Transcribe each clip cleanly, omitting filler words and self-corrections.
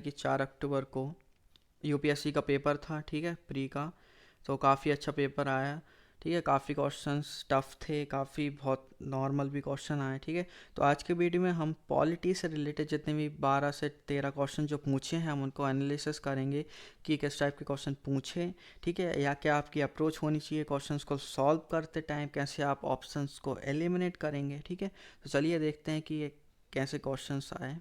कि 4 अक्टूबर को यूपीएससी का पेपर था, ठीक है, प्री का। तो काफ़ी अच्छा पेपर आया, ठीक है। काफ़ी क्वेश्चंस टफ थे, काफ़ी बहुत नॉर्मल भी क्वेश्चन आए, ठीक है। तो आज के वीडियो में हम पॉलिटी से रिलेटेड जितने भी 12 से 13 क्वेश्चन जो पूछे हैं हम उनको एनालिसिस करेंगे कि किस टाइप के क्वेश्चन पूछे, ठीक है, या क्या आपकी अप्रोच होनी चाहिए क्वेश्चंस को सॉल्व करते टाइम, कैसे आप ऑप्शंस को एलिमिनेट करेंगे, ठीक है। तो चलिए देखते हैं कि ये कैसे क्वेश्चंस आए।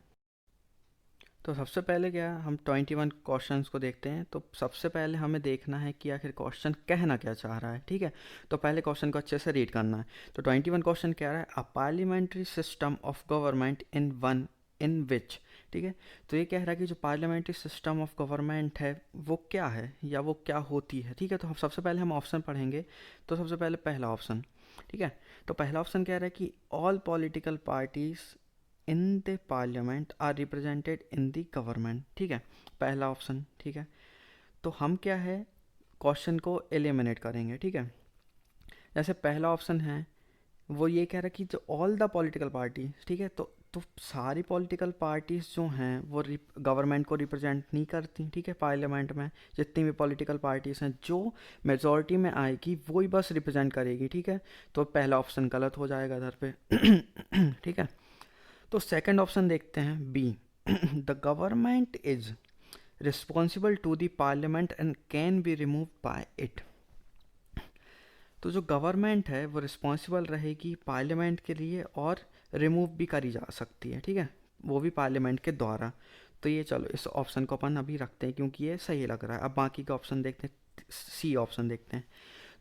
तो सबसे पहले क्या हम 21 क्वेश्चंस को देखते हैं। तो सबसे पहले हमें देखना है कि आखिर क्वेश्चन कहना क्या चाह रहा है, ठीक है। तो पहले क्वेश्चन को अच्छे से रीड करना है। तो 21 क्वेश्चन कह रहा है a parliamentary system of government in which, ठीक है। तो ये कह रहा है कि जो पार्लियामेंट्री सिस्टम ऑफ गवर्नमेंट है वो क्या है या वो क्या होती है, ठीक है। तो हम सबसे पहले हम ऑप्शन पढ़ेंगे। तो सबसे पहले पहला ऑप्शन, ठीक है। तो पहला ऑप्शन कह रहा है कि all political parties in the parliament are represented in the government, ठीक है, पहला ऑप्शन, ठीक है। तो हम क्या है क्वेश्चन को एलिमिनेट करेंगे, ठीक है। जैसे पहला ऑप्शन है वो ये कह रहा है कि जो ऑल द पॉलिटिकल पार्टी, ठीक है, तो सारी पॉलिटिकल पार्टीज जो हैं वो गवर्नमेंट को रिप्रेजेंट नहीं करती, ठीक है। पार्लियामेंट में जितनी भी पॉलिटिकल पार्टीज हैं जो मेजॉरिटी में आएगी वो ही बस रिप्रेजेंट करेगी, ठीक है। तो पहला ऑप्शन गलत हो जाएगा इधर पे ठीक है। तो सेकंड ऑप्शन देखते हैं B the government is responsible to the parliament and can be remove by it. तो जो गवर्नमेंट है वो रिस्पॉन्सिबल रहेगी पार्लियामेंट के लिए और रिमूव भी करी जा सकती है, ठीक है, वो भी पार्लियामेंट के द्वारा। तो ये चलो इस ऑप्शन को अपन अभी रखते हैं क्योंकि ये सही लग रहा है। अब बाकी का ऑप्शन देखते हैं, सी ऑप्शन देखते हैं।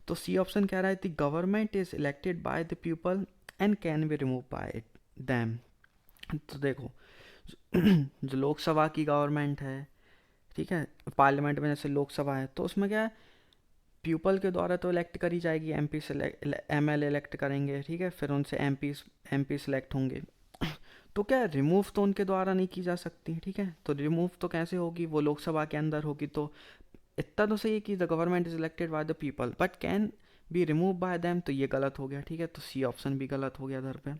तो सी ऑप्शन कह रहा है the government is elected by the people and can be remove by it them. तो देखो जो लोकसभा की गवर्नमेंट है, ठीक है, पार्लियामेंट में जैसे लोकसभा है तो उसमें क्या है पीपल के द्वारा तो इलेक्ट करी जाएगी, एमपी से एमएलए इलेक्ट करेंगे, ठीक है, फिर उनसे एमपी सेलेक्ट होंगे। तो क्या रिमूव तो उनके द्वारा नहीं की जा सकती, ठीक है। तो रिमूव तो कैसे होगी, वो लोकसभा के अंदर होगी। तो इतना तो सही है कि the government is elected by the people but can be remove bye them, तो ये गलत हो गया, ठीक है। तो सी ऑप्शन भी गलत हो गया इधर पे।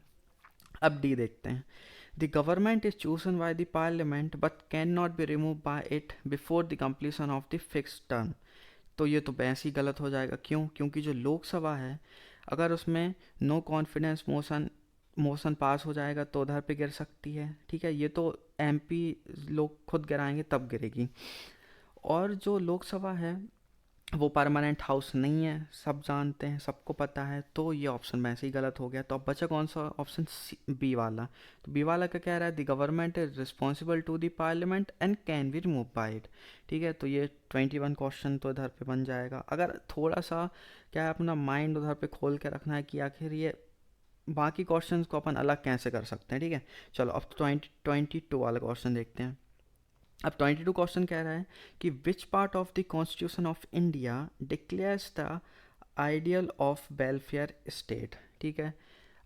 अब डी देखते हैं। The government is chosen by the parliament but can not be remove by it before the completion of the fix term. तो ये तो वैसे ही गलत हो जाएगा, क्यों, क्योंकि जो लोकसभा है अगर उसमें no confidence motion motion pass हो जाएगा तो उधर पे गिर सकती है, ठीक है। ये तो एमपी लोग खुद गिराएंगे तब गिरेगी। और जो लोकसभा है वो परमानेंट हाउस नहीं है, सब जानते हैं, सबको पता है। तो ये ऑप्शन वैसे ही गलत हो गया। तो अब बचा कौन सा ऑप्शन, बी वाला। तो बी वाला का कह रहा है the government is responsible to the parliament and can be remove by it, ठीक है। तो ये 21 क्वेश्चन तो इधर पे बन जाएगा। अगर थोड़ा सा क्या है अपना माइंड उधर पे खोल के रखना है कि आखिर ये बाकी क्वेश्चन को अपन अलग कैसे कर सकते हैं, ठीक है। चलो अब 22 वाला क्वेश्चन देखते हैं। अब 22 क्वेश्चन कह रहा है कि which part of the constitution of India declares the ideal of welfare state, ठीक है।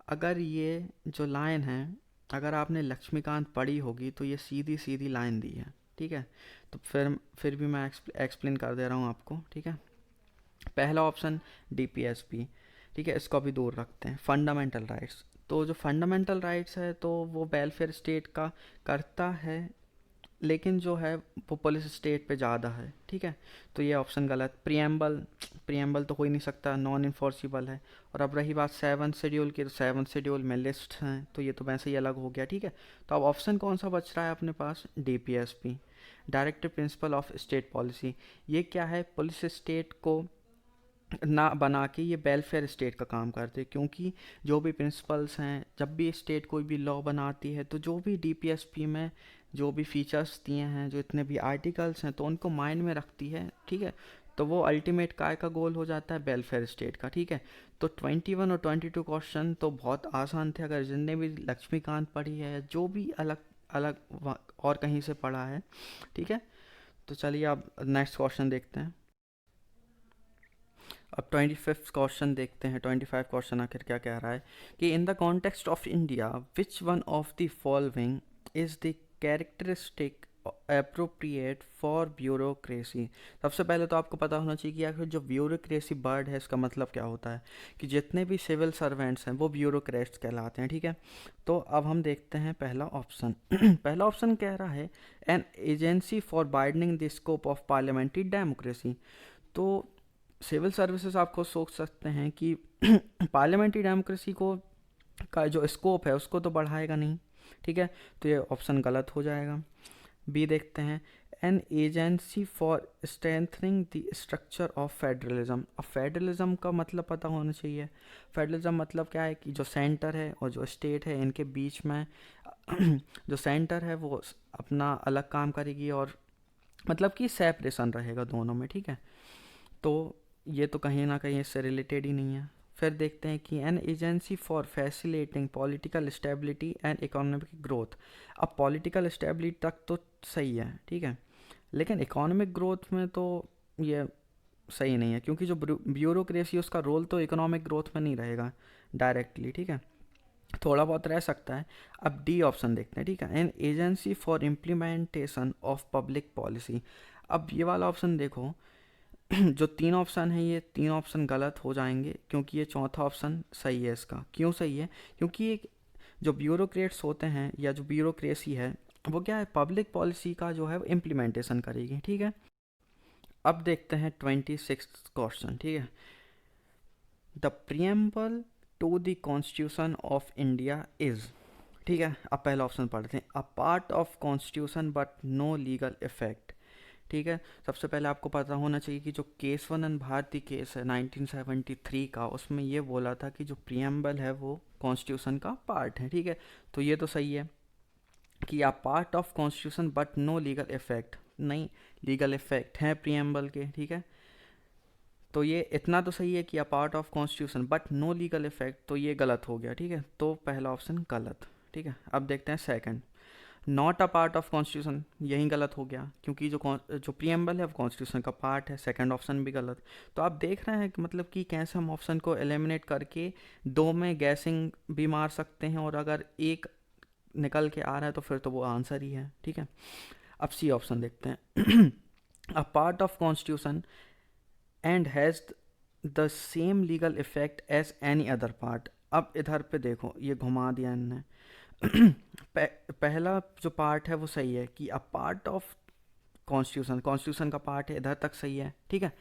अगर ये जो लाइन है अगर आपने लक्ष्मीकांत पढ़ी होगी तो ये सीधी सीधी लाइन दी है, ठीक है। तो फिर भी मैं एक्सप्लेन कर दे रहा हूँ आपको, ठीक है। पहला ऑप्शन डीपीएसपी, ठीक है, इसको अभी दूर रखते हैं। फंडामेंटल राइट्स, तो जो फंडामेंटल राइट्स है तो वो वेलफेयर स्टेट का करता है, लेकिन जो है वो पुलिस स्टेट पे ज़्यादा है, ठीक है। तो ये ऑप्शन गलत। प्रियम्बल तो हो ही नहीं सकता, नॉन इन्फोर्सिबल है। और अब रही बात सेवन शेड्यूल की, तो सेवन शेड्यूल में लिस्ट हैं तो ये तो वैसे ही अलग हो गया, ठीक है। तो अब ऑप्शन कौन सा बच रहा है अपने पास, DPSP, directive principle of state policy. ये क्या है, पुलिस स्टेट को ना बना के ये वेलफेयर स्टेट का काम करते हैं, क्योंकि जो भी प्रिंसिपल्स हैं जब भी स्टेट कोई भी लॉ बनाती है तो जो भी डीपीएसपी में जो भी फीचर्स दिए हैं, जो इतने भी आर्टिकल्स हैं, तो उनको माइंड में रखती है, ठीक है। तो वो अल्टीमेट काय का गोल हो जाता है, वेलफेयर स्टेट का, ठीक है। तो 21 और 22 क्वेश्चन तो बहुत आसान थे, अगर जिनने भी लक्ष्मीकांत पढ़ी है जो भी अलग अलग और कहीं से पढ़ा है, ठीक है। तो चलिए अब नेक्स्ट क्वेश्चन देखते हैं। अब 25 क्वेश्चन देखते हैं। 25 क्वेश्चन आखिर क्या कह रहा है कि in the context of India which one of the following is the characteristic appropriate for bureaucracy. सबसे पहले तो आपको पता होना चाहिए कि आखिर जो ब्यूरोक्रेसी वर्ड है इसका मतलब क्या होता है, कि जितने भी सिविल सर्वेंट्स हैं वो ब्यूरोक्रेट्स कहलाते हैं, ठीक है। तो अब हम देखते हैं पहला ऑप्शन। पहला ऑप्शन कह रहा है an agency for widening the scope of parliamentary democracy. तो सिविल सर्विसेज आपको सोच सकते हैं कि पार्लियामेंट्री डेमोक्रेसी को का जो स्कोप है उसको तो बढ़ाएगा नहीं, ठीक है। तो ये ऑप्शन गलत हो जाएगा। बी देखते हैं, an agency for strengthening the structure of federalism. अब फेडरलिज्म का मतलब पता होना चाहिए। फेडरलिज्म मतलब क्या है कि जो सेंटर है और जो स्टेट है इनके बीच में जो सेंटर है वो अपना अलग काम करेगी और मतलब कि सेपरेशन रहेगा दोनों में, ठीक है। तो ये तो कहीं ना कहीं इससे रिलेटेड ही नहीं है। फिर देखते हैं कि an agency for facilitating political stability and economic growth. अब पॉलिटिकल स्टेबिलिटी तक तो सही है, ठीक है, लेकिन इकोनॉमिक ग्रोथ में तो ये सही नहीं है, क्योंकि जो ब्यूरोक्रेसी उसका रोल तो इकोनॉमिक ग्रोथ में नहीं रहेगा डायरेक्टली, ठीक है, थोड़ा बहुत रह सकता है। अब डी ऑप्शन देखते हैं, ठीक है, an agency for implementation of public policy. अब ये वाला ऑप्शन देखो, जो तीन ऑप्शन है ये तीन ऑप्शन गलत हो जाएंगे, क्योंकि ये चौथा ऑप्शन सही है। इसका क्यों सही है, क्योंकि ये जो ब्यूरोक्रेट्स होते हैं या जो ब्यूरोक्रेसी है वो क्या है, पब्लिक पॉलिसी का जो है वो इम्प्लीमेंटेशन करेगी, ठीक है। अब देखते हैं 26 क्वेश्चन, ठीक है। The preamble to the constitution of India is, ठीक है। अब पहला ऑप्शन पढ़ते हैं, a part of constitution but no legal effect, ठीक है। सबसे पहले आपको पता होना चाहिए कि जो केशवानंद भारती केस है 1973 का, उसमें ये बोला था कि जो प्रियम्बल है वो कॉन्स्टिट्यूशन का पार्ट है, ठीक है। तो ये तो सही है कि आप part of constitution but no legal effect, नहीं, लीगल इफेक्ट है प्रियम्बल के, ठीक है। तो ये इतना तो सही है कि a part of constitution but no legal effect, तो ये गलत हो गया, ठीक है। तो पहला ऑप्शन गलत, ठीक है। अब देखते हैं second, not a part of constitution, यही गलत हो गया, क्योंकि जो प्रियम्बल है वो कॉन्स्टिट्यूशन का पार्ट है। सेकंड ऑप्शन भी गलत। तो आप देख रहे हैं कि मतलब कि कैसे हम ऑप्शन को एलिमिनेट करके दो में गैसिंग भी मार सकते हैं, और अगर एक निकल के आ रहा है तो फिर तो वो आंसर ही है, ठीक है। अब सी ऑप्शन देखते हैं, a part of constitution and has the same legal effect as any other part. अब इधर पे देखो ये घुमा दिया इनने। पहला जो पार्ट है वो सही है कि a part of constitution, constitution का पार्ट है, इधर तक सही है, ठीक है।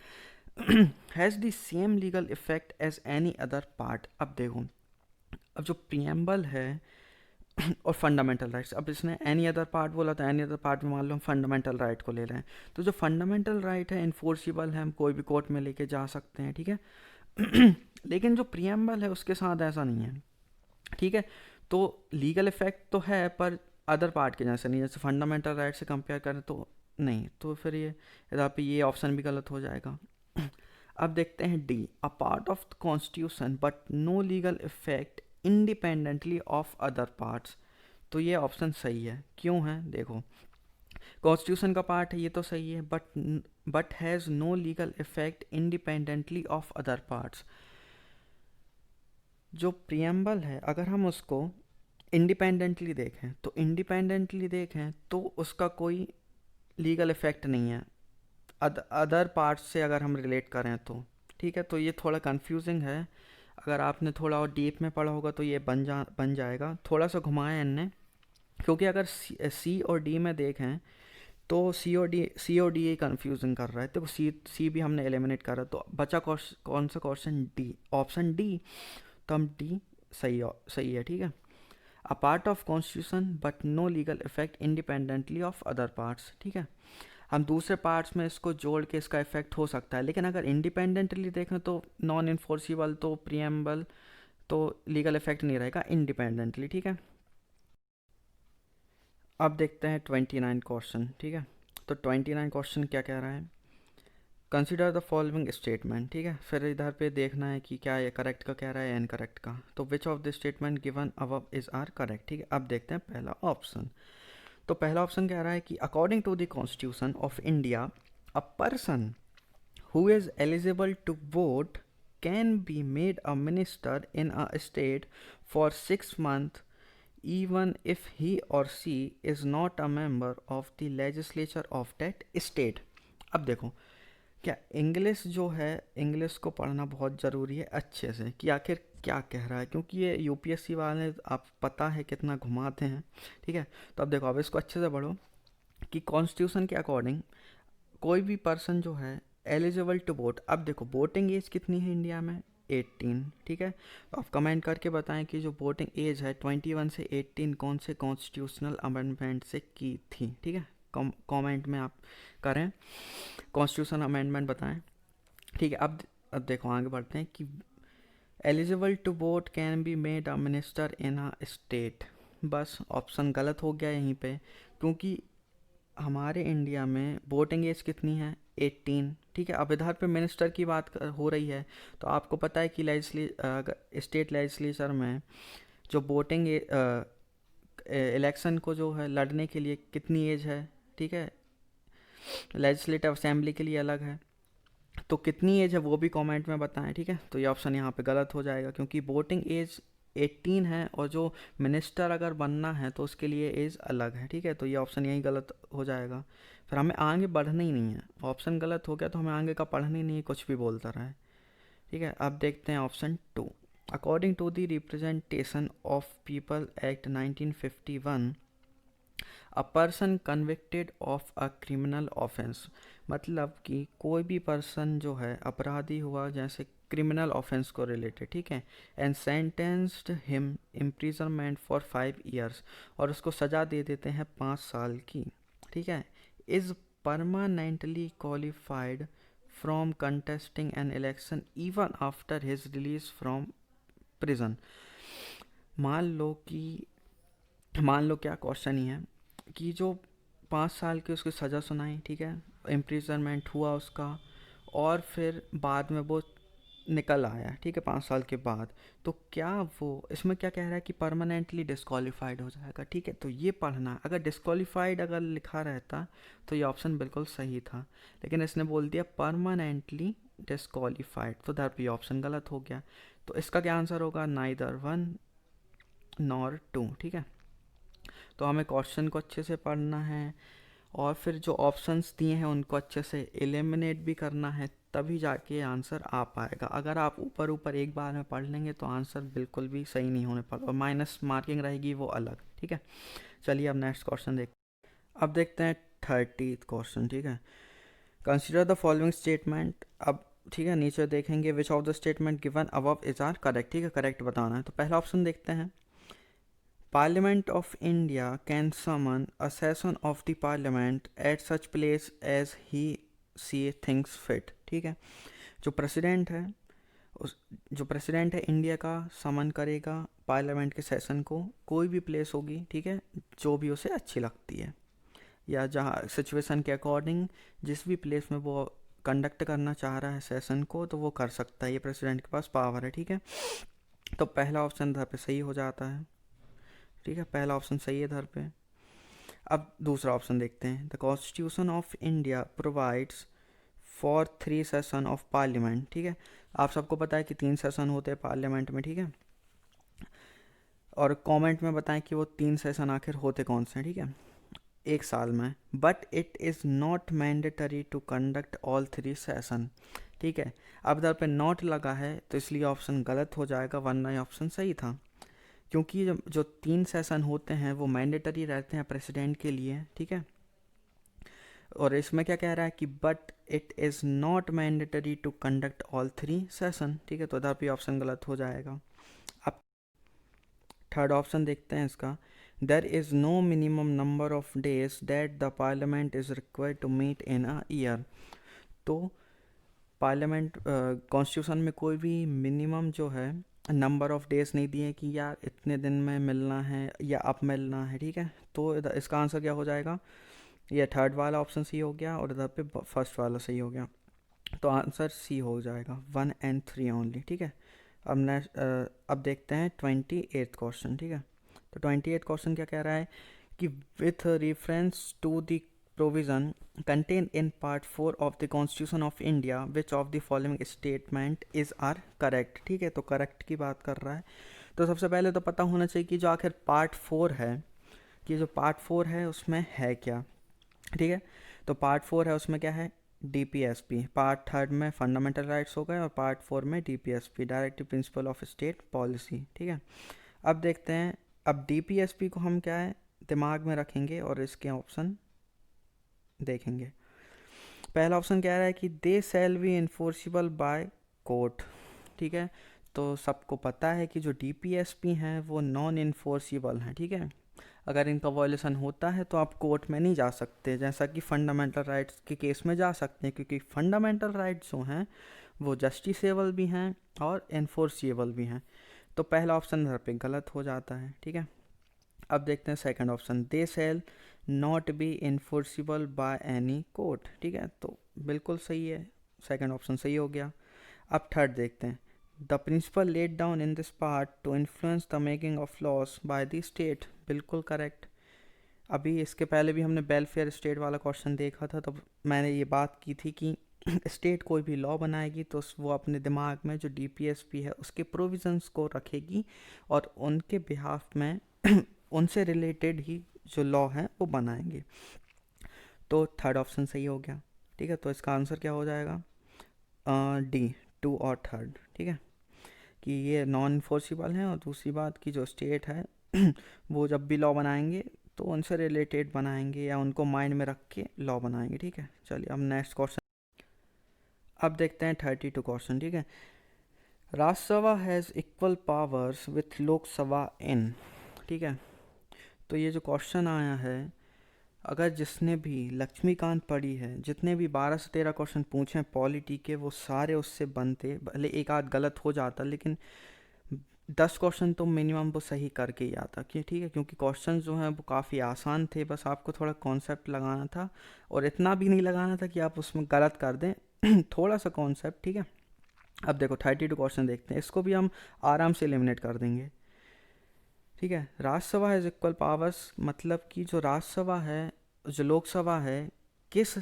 Has the same legal effect as any other part. अब देखो, अब जो प्रियम्बल है और फंडामेंटल राइट्स, अब इसने एनी अदर पार्ट बोला था, एनी अदर पार्ट में मान लो हम फंडामेंटल राइट को ले रहे हैं, तो जो फंडामेंटल राइट है इन्फोर्सिबल है, हम कोई भी कोर्ट में लेके जा सकते हैं, ठीक है। लेकिन जो प्रियम्बल है उसके साथ ऐसा नहीं है, ठीक है। तो लीगल इफेक्ट तो है पर अदर पार्ट के जैसे नहीं, जैसे फंडामेंटल राइट से कंपेयर करें तो नहीं, तो फिर ये इधर पे ये ऑप्शन भी गलत हो जाएगा। अब देखते हैं D, a part of the constitution but no legal effect independently of other parts. तो ये ऑप्शन सही है, क्यों है देखो, कॉन्स्टिट्यूशन का पार्ट है ये तो सही है, but has no legal effect independently of other parts. जो प्रियम्बल है अगर हम उसको इंडिपेंडेंटली देखें तो उसका कोई लीगल इफेक्ट नहीं है अदर पार्ट्स से अगर हम रिलेट करें तो, ठीक है। तो ये थोड़ा कंफ्यूजिंग है, अगर आपने थोड़ा और डीप में पढ़ा होगा तो ये बन जाएगा। थोड़ा सा घुमाया इनने, क्योंकि अगर सी और डी में देखें तो सी और डी ही कंफ्यूजिंग कर रहा है, तो सी भी हमने एलिमिनेट करा, तो बचा कौन सा क्वेश्चन, डी, ऑप्शन डी। तो हम डी सही है, ठीक है। A part of constitution but no legal effect independently of other parts, ठीक है। हम दूसरे पार्ट्स में इसको जोड़ के इसका इफेक्ट हो सकता है, लेकिन अगर इंडिपेंडेंटली देखें तो नॉन इन्फोर्सिबल, तो प्रियम्बल तो लीगल इफेक्ट नहीं रहेगा इंडिपेंडेंटली, ठीक है। अब देखते हैं 29 क्वेश्चन, ठीक है। तो 29 क्वेश्चन क्या कह रहा है, कंसिडर द फॉलोइंग स्टेटमेंट, ठीक है। फिर इधर पे देखना है कि क्या ये करेक्ट का कह रहा है या इनकरेक्ट का। तो which of the statement given above is are correct, ठीक है। अब देखते हैं पहला ऑप्शन। तो पहला ऑप्शन कह रहा है कि according to the constitution of India a person who is eligible to vote can be made a minister in a state for 6 months even if he or she is not a member of the legislature of that state। अब देखो, क्या English जो है, English को पढ़ना बहुत ज़रूरी है अच्छे से कि आखिर क्या कह रहा है, क्योंकि ये यूपीएससी वाले आप पता है कितना घुमाते हैं। ठीक है, तो अब देखो, अब इसको अच्छे से पढ़ो कि कॉन्स्टिट्यूशन के अकॉर्डिंग कोई भी पर्सन जो है एलिजिबल टू वोट। अब देखो, वोटिंग एज कितनी है इंडिया में? 18। ठीक है, तो आप कमेंट करके बताएं कि जो वोटिंग एज है 21 से 18 कौन से कॉन्स्टिट्यूशनल अमेंडमेंट से की थी। ठीक है, कमेंट में आप करें, कॉन्स्टिट्यूशन अमेंडमेंट बताएं। ठीक है, अब देखो आगे बढ़ते हैं कि eligible to vote can be made a minister in a state. बस ऑप्शन गलत हो गया यहीं पे, क्योंकि हमारे इंडिया में वोटिंग एज कितनी है? 18। ठीक है, अब इधर पे मिनिस्टर की बात हो रही है, तो आपको पता है कि स्टेट लेजिस्लेचर में जो वोटिंग इलेक्शन को जो है लड़ने के लिए कितनी एज है? ठीक है, लेजिस्लेटिव असेंबली के लिए अलग है, तो कितनी एज है वो भी कमेंट में बताएं। ठीक है, तो ये ऑप्शन यहाँ पे गलत हो जाएगा, क्योंकि वोटिंग एज 18 है और जो मिनिस्टर अगर बनना है तो उसके लिए एज अलग है। ठीक है, तो ये ऑप्शन यही गलत हो जाएगा, फिर हमें आगे बढ़ना ही नहीं है। ऑप्शन गलत हो गया तो हमें आगे का पढ़ना ही नहीं है, कुछ भी बोलता रहा है। ठीक है, अब देखते हैं option 2। According to the representation of people act 1951, a person convicted of a criminal offence, मतलब कि कोई भी पर्सन जो है अपराधी हुआ जैसे क्रिमिनल ऑफेंस को रिलेटेड। ठीक है, and sentenced him imprisonment for 5 years, और उसको सज़ा दे देते हैं 5 साल की। ठीक है, is permanently qualified from contesting an election even after his release from prison. मान लो क्या क्वेश्चन ही है कि जो 5 साल की उसकी सज़ा सुनाई, ठीक है, इम्प्रिजनमेंट हुआ उसका, और फिर बाद में वो निकल आया, ठीक है, 5 साल के बाद, तो क्या वो इसमें क्या कह रहा है कि परमानेंटली डिस्क्वालीफाइड हो जाएगा। ठीक है, तो ये पढ़ना है। अगर डिस्क्वालीफाइड अगर लिखा रहता तो ये ऑप्शन बिल्कुल सही था, लेकिन इसने बोल दिया परमानेंटली डिस्क्वालीफाइड, तो दर पे ऑप्शन गलत हो गया। तो इसका क्या आंसर होगा? Neither 1 nor 2। ठीक है, तो हमें क्वेश्चन को अच्छे से पढ़ना है और फिर जो ऑप्शंस दिए हैं उनको अच्छे से एलिमिनेट भी करना है, तभी जाके आंसर आ पाएगा। अगर आप ऊपर ऊपर एक बार में पढ़ लेंगे तो आंसर बिल्कुल भी सही नहीं होने पर, और माइनस मार्किंग रहेगी वो अलग। ठीक है, चलिए अब नेक्स्ट क्वेश्चन अब देखते हैं 30th क्वेश्चन। ठीक है, कंसिडर द फॉलोइंग स्टेटमेंट। अब ठीक है, नीचे देखेंगे which of the statement given above is are correct. ठीक है, करेक्ट बताना है, तो पहला ऑप्शन देखते हैं। Parliament of India can summon a session of the Parliament at such place as he she thinks fit। ठीक है, जो प्रेसिडेंट है जो प्रेसिडेंट है इंडिया का समन करेगा पार्लियामेंट के सेशन को, कोई भी प्लेस होगी, ठीक है, जो भी उसे अच्छी लगती है, या जहाँ सिचुएशन के अकॉर्डिंग जिस भी प्लेस में वो कंडक्ट करना चाह रहा है सेशन को, तो वो कर सकता है, ये प्रेसिडेंट के पास पावर है। ठीक है, तो पहला ऑप्शन इधर पे सही हो जाता है। ठीक है, पहला ऑप्शन सही है इधर पे। अब दूसरा ऑप्शन देखते हैं। The constitution of India provides for 3 session of parliament. ठीक है, आप सबको पता है कि 3 सेशन होते हैं पार्लियामेंट में। ठीक है, और कमेंट में बताएं कि वो 3 सेशन आखिर होते कौन से हैं। ठीक है, एक साल में, but it is not mandatory to conduct all 3 session. ठीक है, अब इधर पे नॉट लगा है तो इसलिए ऑप्शन गलत हो जाएगा, वरना ये ऑप्शन सही था, क्योंकि जो 3 सेशन होते हैं वो मैंडेटरी रहते हैं प्रेसिडेंट के लिए। ठीक है, और इसमें क्या कह रहा है कि but it is not mandatory to conduct all 3 session. ठीक है, तो इधर भी ऑप्शन गलत हो जाएगा। अब थर्ड ऑप्शन देखते हैं इसका। There is no minimum number of days that the parliament is required to meet in a year. तो पार्लियामेंट कॉन्स्टिट्यूशन में कोई भी मिनिमम जो है नंबर ऑफ डेज नहीं दिए कि यार इतने दिन में मिलना है या अब मिलना है। ठीक है, तो इसका आंसर क्या हो जाएगा? ये थर्ड वाला ऑप्शन सी हो गया और इधर पे फर्स्ट वाला सही हो गया, तो आंसर सी हो जाएगा, 1 and 3 ओनली। ठीक है, अब नेक्स्ट अब देखते हैं 28th क्वेश्चन। ठीक है, तो 28th क्वेश्चन क्या कह रहा है कि with reference to the provision contained in part 4 of the Constitution of India, which of the following statement is are correct। ठीक है, तो करेक्ट की बात कर रहा है, तो सबसे पहले तो पता होना चाहिए कि जो आखिर पार्ट 4 है, कि जो पार्ट 4 है उसमें है क्या। ठीक है, तो पार्ट 4 है उसमें क्या है, डीपीएसपी। पार्ट 3 में फंडामेंटल राइट्स हो गए और पार्ट 4 में DPSP, directive principle of state policy. ठीक है, अब देखते हैं, अब डीपीएसपी को हम क्या है दिमाग में रखेंगे और इसके ऑप्शन देखेंगे। पहला ऑप्शन कह रहा है कि they shall be enforceable by court. ठीक है, तो सबको पता है कि जो डीपीएसपी हैं वो नॉन इन्फोर्सिबल हैं। ठीक है, अगर इनका वॉयलेशन होता है तो आप कोर्ट में नहीं जा सकते, जैसा कि फंडामेंटल राइट्स के केस में जा सकते हैं, क्योंकि फंडामेंटल राइट्स जो हैं वो जस्टिसेबल भी हैं और इन्फोर्सिबल भी हैं। तो पहला ऑप्शन घर पे गलत हो जाता है। ठीक है, अब देखते हैं second option, they shall not be enforceable by any court. ठीक है, तो बिल्कुल सही है, सेकंड ऑप्शन सही हो गया। अब थर्ड देखते हैं, the principle laid down in this part to influence the making of laws by the state. बिल्कुल करेक्ट। अभी इसके पहले भी हमने वेलफेयर स्टेट वाला क्वेश्चन देखा था, तब मैंने ये बात की थी कि स्टेट कोई भी लॉ बनाएगी तो वो अपने दिमाग में जो डीपीएसपी है उसके प्रोविजंस को रखेगी और उनके बिहाफ में उनसे रिलेटेड ही जो लॉ है वो बनाएंगे। तो थर्ड ऑप्शन सही हो गया। ठीक है, तो इसका आंसर क्या हो जाएगा, डी, 2 और थर्ड। ठीक है, कि ये नॉन इन्फोर्सिबल हैं, और दूसरी बात कि जो स्टेट है वो जब भी लॉ बनाएंगे तो उनसे रिलेटेड बनाएंगे या उनको माइंड में रख के लॉ बनाएंगे। ठीक है, चलिए अब नेक्स्ट क्वेश्चन, अब देखते हैं 32 क्वेश्चन। ठीक है, Rajya Sabha has equal powers with Lok Sabha in. ठीक है, तो ये जो क्वेश्चन आया है, अगर जिसने भी लक्ष्मीकांत पढ़ी है, जितने भी 12 से 13 क्वेश्चन पूछे हैं पॉलिटी के, वो सारे उससे बनते, भले एक आध गलत हो जाता लेकिन 10 क्वेश्चन तो मिनिमम वो सही करके ही आता। कि ठीक है, क्योंकि क्वेश्चन जो हैं वो काफ़ी आसान थे, बस आपको थोड़ा कॉन्सेप्ट लगाना था, और इतना भी नहीं लगाना था कि आप उसमें गलत कर दें थोड़ा सा कॉन्सेप्ट। ठीक है, अब देखो 32 क्वेश्चन देखते हैं, इसको भी हम आराम से एलिमिनेट कर देंगे। ठीक है, राज्यसभा हैज़ इक्वल पावर्स, मतलब कि जो राज्यसभा है, जो लोकसभा है, किस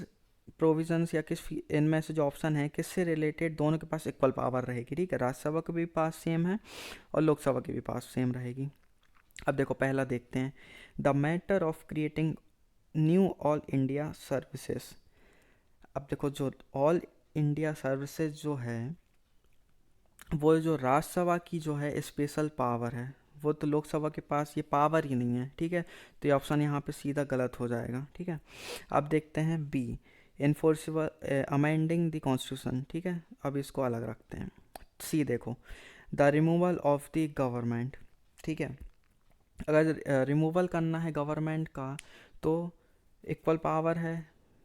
प्रोविजंस या किस इनमें से जो ऑप्शन है किससे रिलेटेड, दोनों के पास इक्वल पावर रहेगी। ठीक है, राज्यसभा के भी पास सेम है और लोकसभा के भी पास सेम रहेगी। अब देखो पहला देखते हैं, the matter of creating knew all India services. अब देखो जो ऑल इंडिया सर्विसेज जो है वो जो राज्यसभा की जो है स्पेशल पावर है, वो तो लोकसभा के पास ये पावर ही नहीं है। ठीक है, तो ये ऑप्शन यहाँ पे सीधा गलत हो जाएगा। ठीक है, अब देखते हैं B, enforceable amending the constitution. ठीक है, अब इसको अलग रखते हैं। सी देखो, the removal of the government. ठीक है, अगर रिमूवल करना है गवर्नमेंट का तो इक्वल पावर है,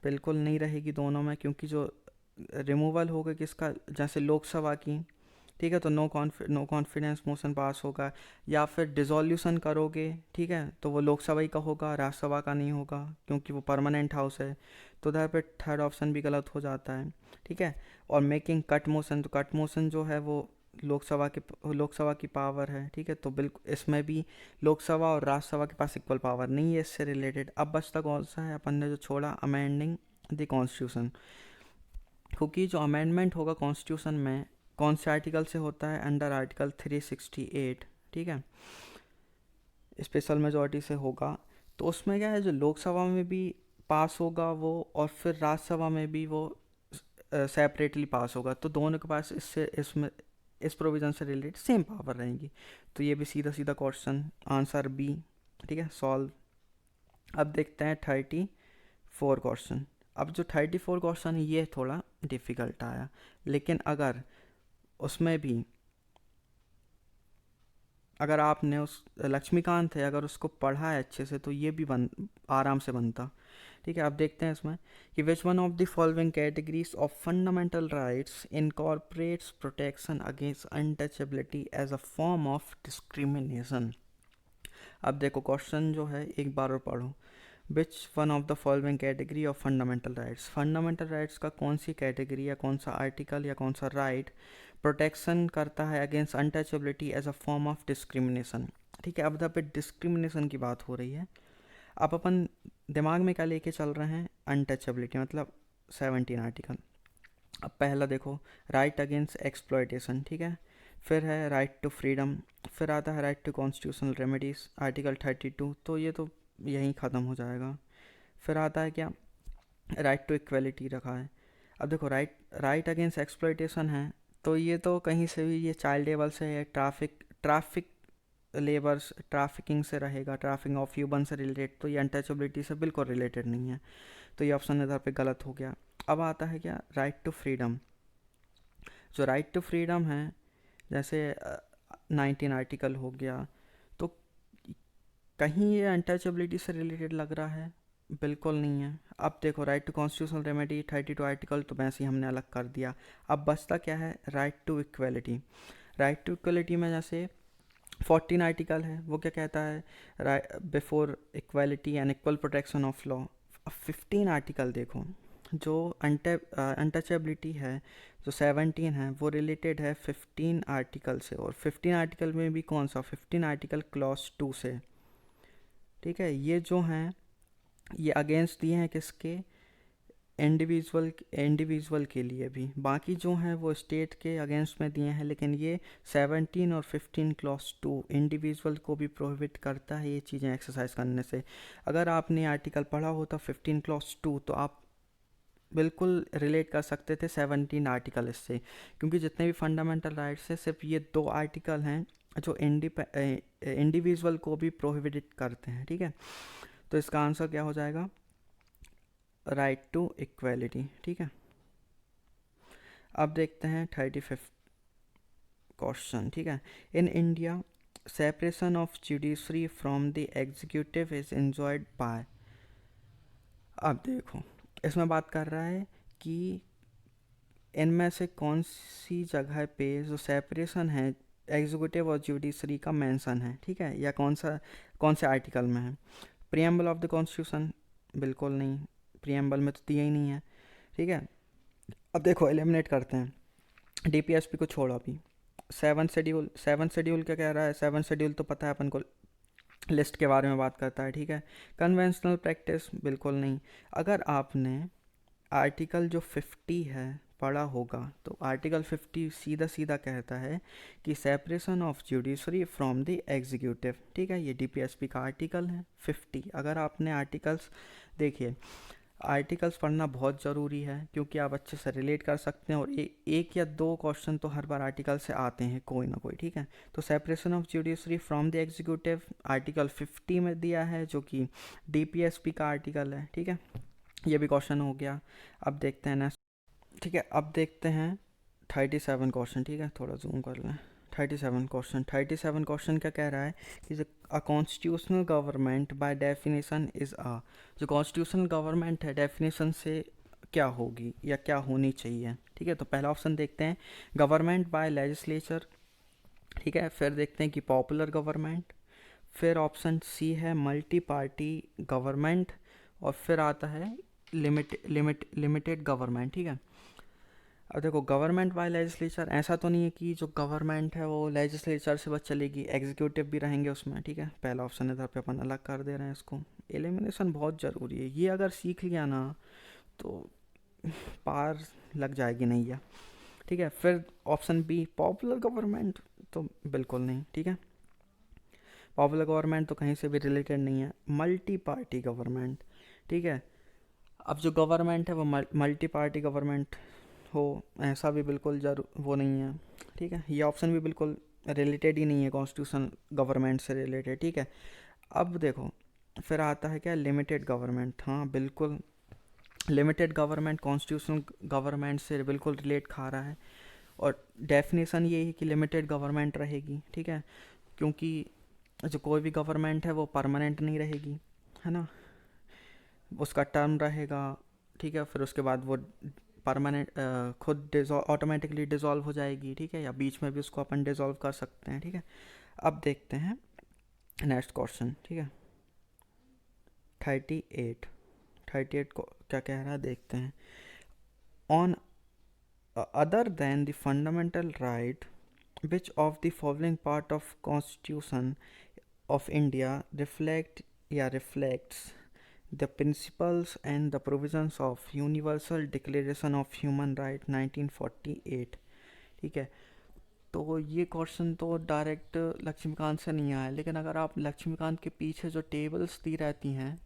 बिल्कुल नहीं रहेगी दोनों में, क्योंकि जो रिमूवल होगा किसका, जैसे लोकसभा की, ठीक है, तो नो कॉन्फिडेंस मोशन पास होगा, या फिर डिसोल्यूशन करोगे, ठीक है, तो वो लोकसभा ही का होगा, राज्यसभा का नहीं होगा, क्योंकि वो परमानेंट हाउस है। तो उधर पे थर्ड ऑप्शन भी गलत हो जाता है। ठीक है, और मेकिंग कट मोशन, तो कट मोशन जो है वो लोकसभा की पावर है। ठीक है, तो बिल्कुल इसमें भी लोकसभा और राज्यसभा के पास इक्वल पावर नहीं है इससे रिलेटेड। अब बचता कौन सा है, अपन ने जो छोड़ा, अमेंडिंग द कॉन्स्टिट्यूशन, क्योंकि जो अमेंडमेंट होगा कॉन्स्टिट्यूशन में कौन से आर्टिकल से होता है, अंडर आर्टिकल 368। ठीक है, स्पेशल मेजॉरिटी से होगा, तो उसमें क्या है, जो लोकसभा में भी पास होगा वो, और फिर राज्यसभा में भी वो सेपरेटली पास होगा, तो दोनों के पास इसमें इस प्रोविज़न से रिलेटेड सेम पावर रहेंगी। तो ये भी सीधा सीधा क्वेश्चन आंसर बी। ठीक है, सॉल्व। अब देखते हैं 34 क्वेश्चन। अब जो 34 क्वेश्चन है ये थोड़ा डिफ़िकल्ट आया, लेकिन अगर उसमें भी अगर आपने उस लक्ष्मीकांत है अगर उसको पढ़ा है अच्छे से तो ये भी आराम से बनता। ठीक है, आप देखते हैं इसमें कि which one of the following categories of fundamental rights incorporates protection against untouchability as a form of discrimination. अब देखो क्वेश्चन जो है एक बार और पढ़ो, which one of the following category of fundamental rights, fundamental rights का कौन सी कैटेगरी या कौन सा आर्टिकल या कौन सा राइट प्रोटेक्शन करता है against untouchability as a form of discrimination. ठीक है, अब यहाँ पे डिस्क्रिमिनेशन की बात हो रही है। अब अपन दिमाग में क्या लेके चल रहे हैं, अनटचेबिलिटी मतलब 17 आर्टिकल। अब पहला देखो, राइट अगेंस्ट एक्सप्लॉयटेशन। ठीक है, फिर है राइट टू फ्रीडम, फिर आता है right to constitutional remedies article 32, तो ये तो यहीं ख़त्म हो जाएगा। फिर आता है क्या, राइट टू इक्वलिटी रखा है। अब देखो राइट राइट अगेंस्ट एक्सप्लॉइटेशन है, तो ये तो कहीं से भी, ये चाइल्ड लेबर से है, ट्रैफिक लेबर्स ट्रैफिकिंग से रहेगा, ट्रैफिकिंग ऑफ ह्यूमन से रिलेटेड, तो ये अनटचेबिलिटी से बिल्कुल रिलेटेड नहीं है, तो ये ऑप्शन इधर पे गलत हो गया। अब आता है क्या, राइट टू फ्रीडम। जो राइट टू फ्रीडम है, जैसे 19 आर्टिकल हो गया, तो कहीं ये अनटचेबिलिटी से रिलेटेड लग रहा है, बिल्कुल नहीं है। अब देखो right to constitutional remedy 32 article तो वैसे ही हमने अलग कर दिया। अब बचता क्या है, right to equality. Right to equality में जैसे 14 आर्टिकल है, वो क्या कहता है, before equality and equal protection of law. अब 15 आर्टिकल देखो, जो अनटचेबिलिटी है, जो 17 है, वो रिलेटेड है 15 आर्टिकल से, और 15 आर्टिकल में भी कौन सा, 15 आर्टिकल क्लॉज 2 से। ठीक है, ये जो हैं ये अगेंस्ट दिए हैं किसके, इंडिविजुअल के लिए भी, बाकी जो हैं वो स्टेट के अगेंस्ट में दिए हैं, लेकिन ये 17 और 15 क्लॉज 2 इंडिविजुअल को भी प्रोहिबिट करता है ये चीज़ें एक्सरसाइज करने से। अगर आपने आर्टिकल पढ़ा होता 15 क्लॉज 2, तो आप बिल्कुल रिलेट कर सकते थे 17 आर्टिकल इससे, क्योंकि जितने भी फंडामेंटल राइट्स हैं सिर्फ ये 2 आर्टिकल हैं जो इंडिविजुअल को भी प्रोहिबिट करते हैं। ठीक है, तो इसका आंसर क्या हो जाएगा, राइट टू इक्वलिटी। ठीक है, अब देखते हैं 35 क्वेश्चन। ठीक है, in India separation of judiciary from the executive is enjoyed by. अब देखो इसमें बात कर रहा है कि इनमें से कौन सी जगह पे जो सेपरेशन है एग्जीक्यूटिव और जुडिशरी का मेंशन है, ठीक है, या कौन से आर्टिकल में है। प्रियम्बल ऑफ द कॉन्स्टिट्यूशन, बिल्कुल नहीं, प्रियम्बल में तो दिया ही नहीं है। ठीक है, अब देखो एलिमिनेट करते हैं, डीपीएसपी को छोड़ो अभी। सेवन शेड्यूल क्या कह रहा है, सेवन शेड्यूल तो पता है अपन को, लिस्ट के बारे में बात करता है। ठीक है, कन्वेंशनल प्रैक्टिस, बिल्कुल नहीं। अगर आपने आर्टिकल जो 50 है पढ़ा होगा, तो आर्टिकल 50 सीधा सीधा कहता है कि separation of judiciary from the executive. ठीक है, ये डीपीएसपी का आर्टिकल है 50। अगर आपने आर्टिकल्स देखिए, आर्टिकल्स पढ़ना बहुत ज़रूरी है, क्योंकि आप अच्छे से रिलेट कर सकते हैं, और एक या दो क्वेश्चन तो हर बार आर्टिकल से आते हैं कोई ना कोई। ठीक है, तो separation of judiciary from the executive article 50 में दिया है, जो कि डीपीएसपी का आर्टिकल है। ठीक है, ये भी क्वेश्चन हो गया। अब देखते हैं नेक्स्ट। ठीक है, अब देखते हैं 37 क्वेश्चन। ठीक है, थोड़ा जूम कर लें। 37 क्वेश्चन क्या कह रहा है कि a constitutional government by definition is a. जो कॉन्स्टिट्यूशनल गवर्नमेंट है डेफिनेशन से क्या होगी या क्या होनी चाहिए। ठीक है, तो पहला ऑप्शन देखते हैं, गवर्नमेंट बाय लेजिस्लेचर। ठीक है, फिर देखते हैं कि पॉपुलर गवर्नमेंट, फिर ऑप्शन सी है मल्टी पार्टी गवर्नमेंट, और फिर आता है लिमिटेड गवर्नमेंट। ठीक है, अब देखो गवर्नमेंट बाय लेजिस्लेचर, ऐसा तो नहीं है कि जो गवर्नमेंट है वो लेजिस्लेचर से बस चलेगी, एग्जीक्यूटिव भी रहेंगे उसमें। ठीक है, पहला ऑप्शन इधर पे अपन अलग कर दे रहे हैं इसको। एलिमिनेशन बहुत ज़रूरी है, ये अगर सीख लिया ना तो पार लग जाएगी नैया। ठीक है, फिर ऑप्शन बी पॉपुलर गवर्नमेंट, तो बिल्कुल नहीं। ठीक है, पॉपुलर गवर्नमेंट तो कहीं से भी रिलेटेड नहीं है। मल्टी पार्टी गवर्नमेंट, ठीक है, अब जो गवर्नमेंट है वो मल्टी पार्टी गवर्नमेंट हो, ऐसा भी बिल्कुल वो नहीं है। ठीक है, ये ऑप्शन भी बिल्कुल रिलेटेड ही नहीं है कॉन्स्टिट्यूशन गवर्नमेंट से रिलेटेड। ठीक है, अब देखो फिर आता है क्या, लिमिटेड गवर्नमेंट। हाँ बिल्कुल, लिमिटेड गवर्नमेंट कॉन्स्टिट्यूशनल गवर्नमेंट से बिल्कुल रिलेट खा रहा है, और डेफिनेशन ये है कि लिमिटेड गवर्नमेंट रहेगी। ठीक है, क्योंकि जो कोई भी गवर्नमेंट है वो परमानेंट नहीं रहेगी, है ना, उसका टर्म रहेगा। ठीक है, फिर उसके बाद वो परमानेंट खुद ऑटोमेटिकली डिज़ोल्व हो जाएगी। ठीक है, या बीच में भी उसको अपन डिज़ोल्व कर सकते हैं। ठीक है, अब देखते हैं नेक्स्ट क्वेश्चन। ठीक है, 38 को क्या कह रहा है देखते हैं। On other than the fundamental right which of the following part of constitution of India reflects the principles and the provisions of Universal Declaration of Human Rights 1948। ठीक है, तो ये क्वेश्चन तो डायरेक्ट लक्ष्मीकांत से नहीं आया, लेकिन अगर आप लक्ष्मीकांत के पीछे जो टेबल्स दी रहती हैं,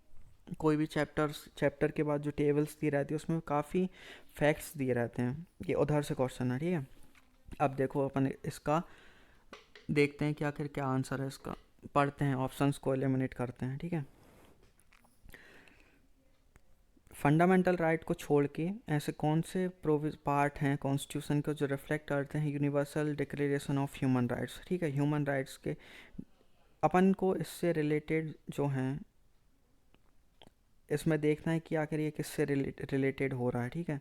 कोई भी चैप्टर के बाद जो टेबल्स दी रहती है उसमें काफ़ी फैक्ट्स दिए रहते हैं। ये उधर से क्वेश्चन है, ठीक है। अब देखो अपन इसका देखते हैं कि आखिर क्या आंसर है इसका, पढ़ते हैं, ऑप्शंस को एलिमिनेट करते हैं, ठीक है। फंडामेंटल राइट को छोड़ के ऐसे कौन से पार्ट हैं कॉन्स्टिट्यूशन के जो रिफ्लेक्ट करते हैं universal declaration of human rights, ठीक है। ह्यूमन राइट्स के अपन को इससे रिलेटेड जो हैं, इसमें देखना है कि आखिर ये किससे रिलेटेड हो रहा है, ठीक है।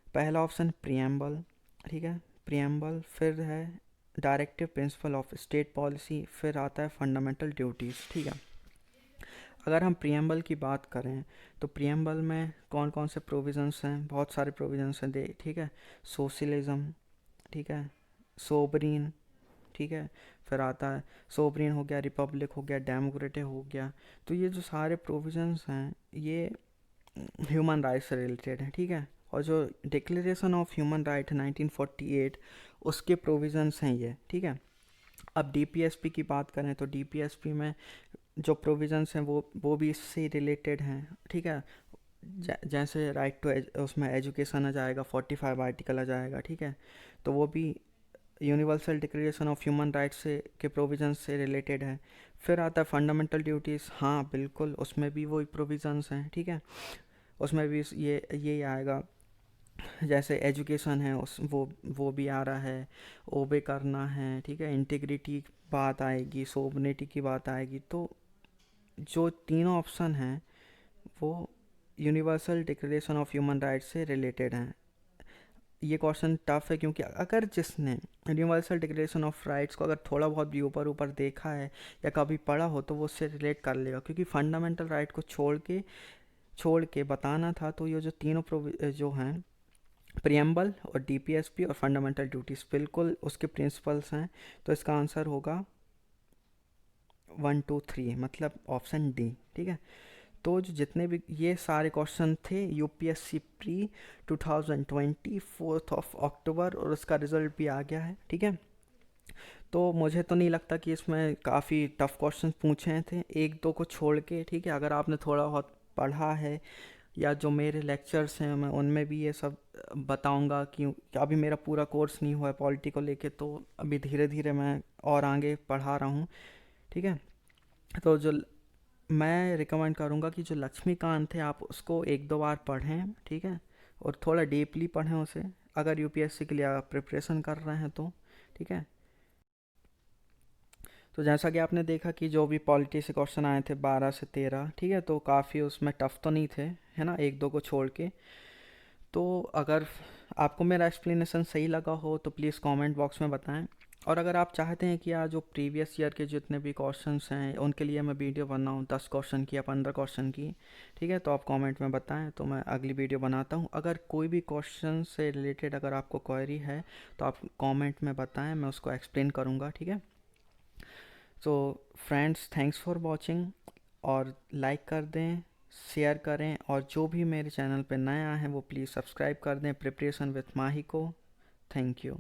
पहला ऑप्शन प्रियम्बल, ठीक है, प्रियम्बल, फिर है directive principle of state policy, फिर आता है फंडामेंटल ड्यूटीज़, ठीक है। अगर हम प्रियम्बल की बात करें तो प्रियम्बल में कौन कौन से प्रोविज़न्स हैं, बहुत सारे प्रोविज़न्स हैं दे, ठीक है। सोशलिज्म, ठीक है, सोबरीन, ठीक है, फिर आता है सोबरीन हो गया, रिपब्लिक हो गया, डेमोक्रेटिक हो गया। तो ये जो सारे प्रोविज़न्स हैं ये ह्यूमन राइट्स से रिलेटेड हैं, ठीक है। और जो डिक्लेरेशन ऑफ ह्यूमन राइट 1948 उसके प्रोविज़न्स हैं ये, ठीक है। अब डीपीएसपी की बात करें तो डीपीएसपी में जो प्रोविज़न्स हैं वो भी इससे रिलेटेड हैं, ठीक है। जैसे राइट टू उसमें एजुकेशन आ जाएगा, 45 आर्टिकल आ जाएगा, ठीक है। तो वो भी universal declaration of human rights से के प्रोविज़न्स से रिलेटेड है। फिर आता है फंडामेंटल ड्यूटीज़, हाँ बिल्कुल उसमें भी वही प्रोविज़न्स हैं, ठीक है। उसमें भी ये आएगा, जैसे एजुकेशन है उस वो भी आ रहा है, ओबे करना है, ठीक है। इंटीग्रिटी की बात आएगी, सोबर्निटी की बात आएगी। तो जो तीनों ऑप्शन हैं वो universal declaration of human rights से रिलेटेड हैं। ये क्वेश्चन टफ है क्योंकि अगर जिसने यूनिवर्सल डिक्लेरेशन ऑफ राइट्स को अगर थोड़ा बहुत भी ऊपर ऊपर देखा है या कभी पढ़ा हो तो वो उससे रिलेट कर लेगा, क्योंकि फंडामेंटल राइट को छोड़ के बताना था। तो ये जो तीनों जो हैं प्रियम्बल और डीपीएसपी और फंडामेंटल ड्यूटीज़ बिल्कुल उसके प्रिंसिपल्स हैं। तो इसका आंसर होगा 1 2 3, मतलब ऑप्शन डी, ठीक है। तो जो जितने भी ये सारे क्वेश्चन थे यूपीएससी प्री 2020 4 अक्टूबर, और उसका रिजल्ट भी आ गया है, ठीक है। तो मुझे तो नहीं लगता कि इसमें काफ़ी टफ क्वेश्चन पूछे थे, एक दो को छोड़ के, ठीक है। अगर आपने थोड़ा बहुत पढ़ा है या जो मेरे लेक्चर्स हैं मैं उनमें भी ये सब बताऊंगा, कि अभी मेरा पूरा कोर्स नहीं हुआ है पॉलिटी को लेके, तो अभी धीरे धीरे मैं और आगे पढ़ा रहा हूँ, ठीक है। तो जो मैं रिकमेंड करूँगा कि जो लक्ष्मीकांत है आप उसको एक दो बार पढ़ें, ठीक है, और थोड़ा डीपली पढ़ें उसे, अगर यूपीएससी के लिए आप प्रिपरेशन कर रहे हैं तो, ठीक है। तो जैसा कि आपने देखा कि जो भी पॉलिटी से क्वेश्चन आए थे 12 से 13, ठीक है, तो काफ़ी उसमें टफ तो नहीं थे, है ना, एक दो को छोड़ के। तो अगर आपको मेरा एक्सप्लेनेशन सही लगा हो तो प्लीज़ कमेंट बॉक्स में बताएं। और अगर आप चाहते हैं कि यार जो प्रीवियस ईयर के जितने भी क्वेश्चंस हैं उनके लिए मैं वीडियो बनाऊं 10 क्वेश्चन की या 15 क्वेश्चन की, ठीक है, तो आप कमेंट में बताएं तो मैं अगली वीडियो बनाता हूं। अगर कोई भी क्वेश्चन से रिलेटेड अगर आपको क्वेरी है तो आप कमेंट में बताएं, मैं उसको एक्सप्लेन करूँगा, ठीक है। तो फ्रेंड्स, थैंक्स फॉर वॉचिंग, और लाइक कर दें, शेयर करें, और जो भी मेरे चैनल पे नया है वो प्लीज़ सब्सक्राइब कर दें प्रिपरेशन विथ माही को। Thank you.